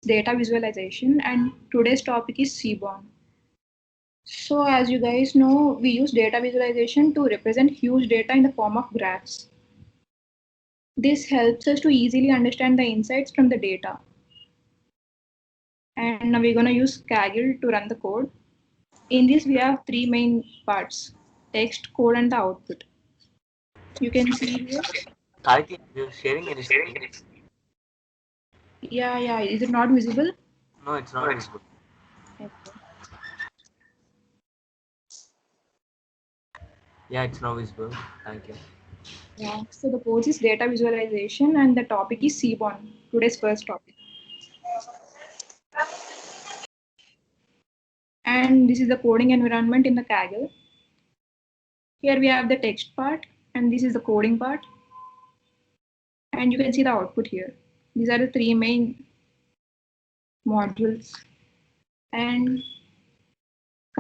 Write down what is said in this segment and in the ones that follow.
Data visualization, and today's topic is Seaborn. So as you guys know, we use data visualization to represent huge data in the form of graphs. This helps us to easily understand the insights from the data. And now we're going to use Kaggle to run the code. In this, we have three main parts: text, code, and the output. You can see here. Aditi, you're sharing any screen? Yeah. Is it not visible? No, it's not visible. Okay. Yeah, it's not visible. Thank you. Yeah. So the course is data visualization, and the topic is Seaborn, today's first topic. And this is the coding environment in the Kaggle. Here we have the text part, and this is the coding part. And you can see the output here. These are the three main modules. And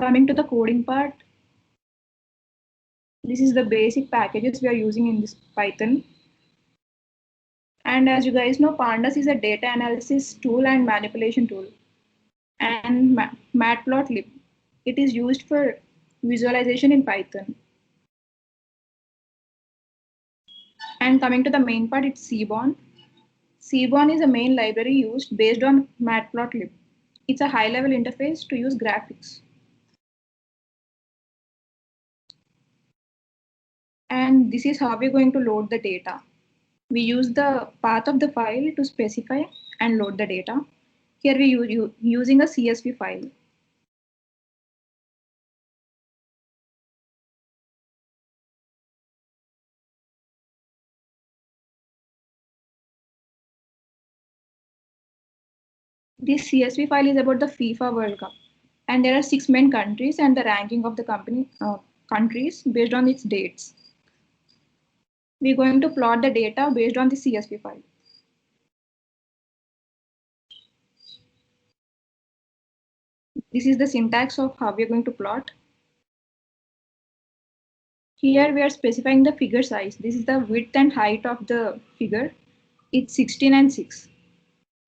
coming to the coding part, this is the basic packages we are using in this Python. And as you guys know, Pandas is a data analysis tool and manipulation tool. And Matplotlib, it is used for visualization in Python. And coming to the main part, it's Seaborn. Seaborn is a main library used based on Matplotlib. It's a high-level interface to use graphics. And this is how we're going to load the data. We use the path of the file to specify and load the data. Here we using a CSV file. This CSV file is about the FIFA World Cup. And there are 6 main countries and the ranking of the countries based on its dates. We're going to plot the data based on the CSV file. This is the syntax of how we're going to plot. Here we are specifying the figure size. This is the width and height of the figure. It's 16 and 6.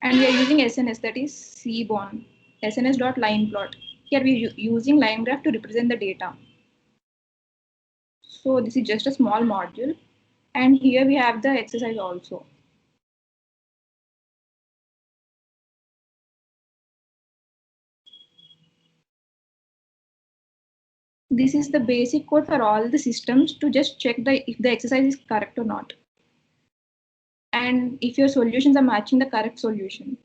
And we are using SNS, that is Seaborn, SNS.lineplot. Here we are using line graph to represent the data. So this is just a small module. And here we have the exercise also. This is the basic code for all the systems to just check if the exercise is correct or not. And if your solutions are matching the correct solution.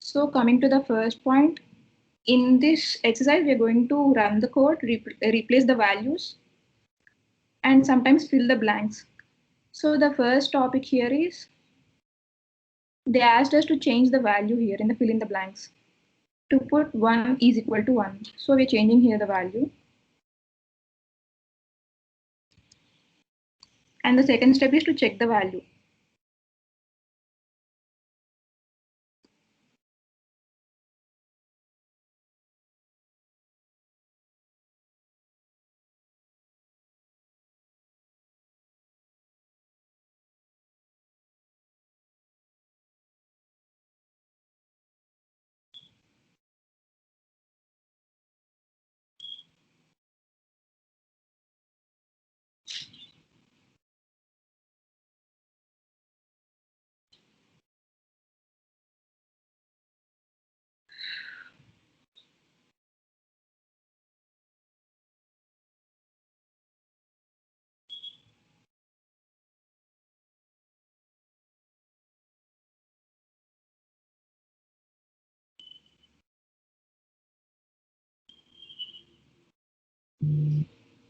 So coming to the first point, in this exercise, we are going to run the code, replace the values, and sometimes fill the blanks. So the first topic here is, they asked us to change the value here in the fill in the blanks. To put 1 is equal to 1. So we're changing here the value. And the second step is to check the value.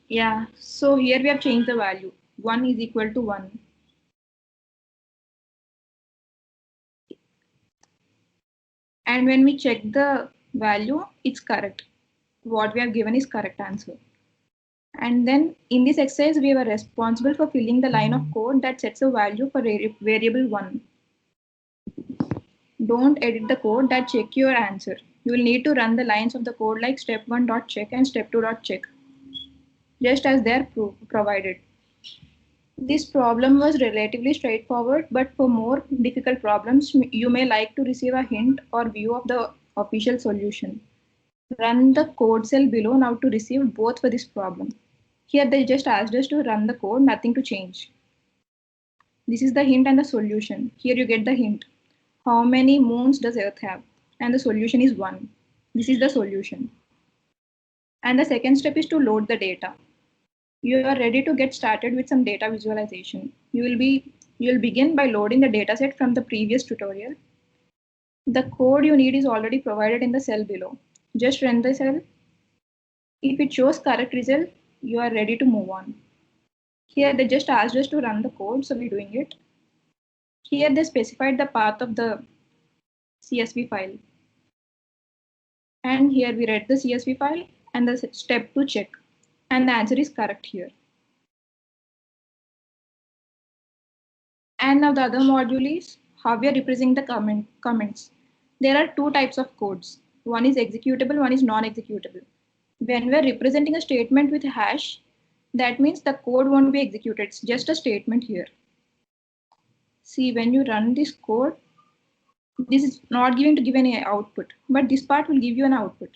Yeah, so here we have changed the value. 1 is equal to 1. And when we check the value, it's correct. What we have given is correct answer. And then in this exercise, we were responsible for filling the line of code that sets a value for variable 1. Don't edit the code that check your answer. You will need to run the lines of the code like step1.check and step2.check, just as they're provided. This problem was relatively straightforward, but for more difficult problems, you may like to receive a hint or view of the official solution. Run the code cell below now to receive both for this problem. Here they just asked us to run the code, nothing to change. This is the hint and the solution. Here you get the hint. How many moons does Earth have? And the solution is 1. This is the solution. And the second step is to load the data. You are ready to get started with some data visualization. You will begin by loading the dataset from the previous tutorial. The code you need is already provided in the cell below. Just run the cell. If it shows correct result, you are ready to move on. Here they just asked us to run the code, so we're doing it. Here they specified the path of the CSV file. And here we read the CSV file and the step to check. And the answer is correct here. And now the other module is how we are representing the comments. There are two types of codes. One is executable, one is non-executable. When we are representing a statement with a hash, that means the code won't be executed. It's just a statement here. See, when you run this code, this is not going to give any output, but this part will give you an output.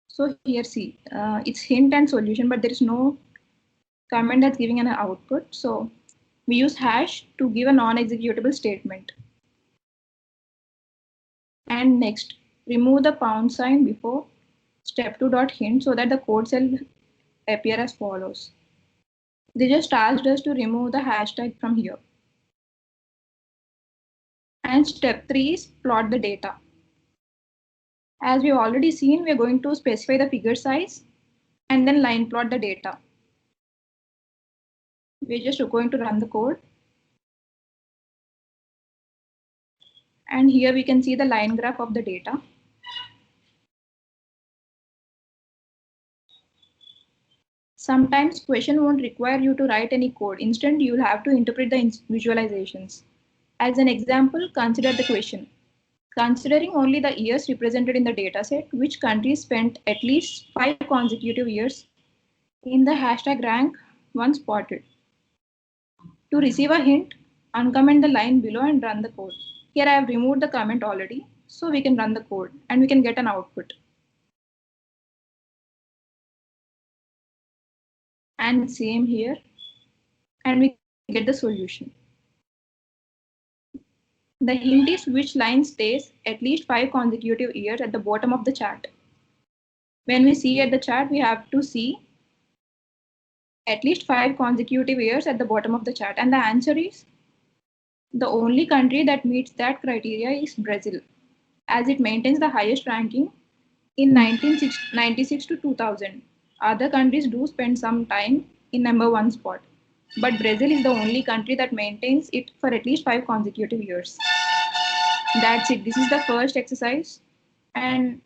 So here, see, it's hint and solution, but there is no comment that's giving an output. So we use hash to give a non-executable statement. And next, remove the pound sign before step2.hint so that the code cell appear as follows. They just asked us to remove the hashtag from here. And step 3 is plot the data. As we've already seen, we're going to specify the figure size and then line plot the data. We're just going to run the code. And here we can see the line graph of the data. Sometimes question won't require you to write any code. Instead, you'll have to interpret the visualizations. As an example, consider the question. Considering only the years represented in the dataset, which countries spent at least 5 consecutive years in the hashtag rank once spotted? To receive a hint, uncomment the line below and run the code. Here I have removed the comment already, so we can run the code and we can get an output. And same here, and we get the solution. The hint is which line stays at least 5 consecutive years at the bottom of the chart. When we see at the chart, we have to see at least 5 consecutive years at the bottom of the chart. And the answer is the only country that meets that criteria is Brazil, as it maintains the highest ranking in 1996 to 2000. Other countries do spend some time in number 1 spot, but Brazil is the only country that maintains it for at least 5 consecutive years. That's it. This is the first exercise. And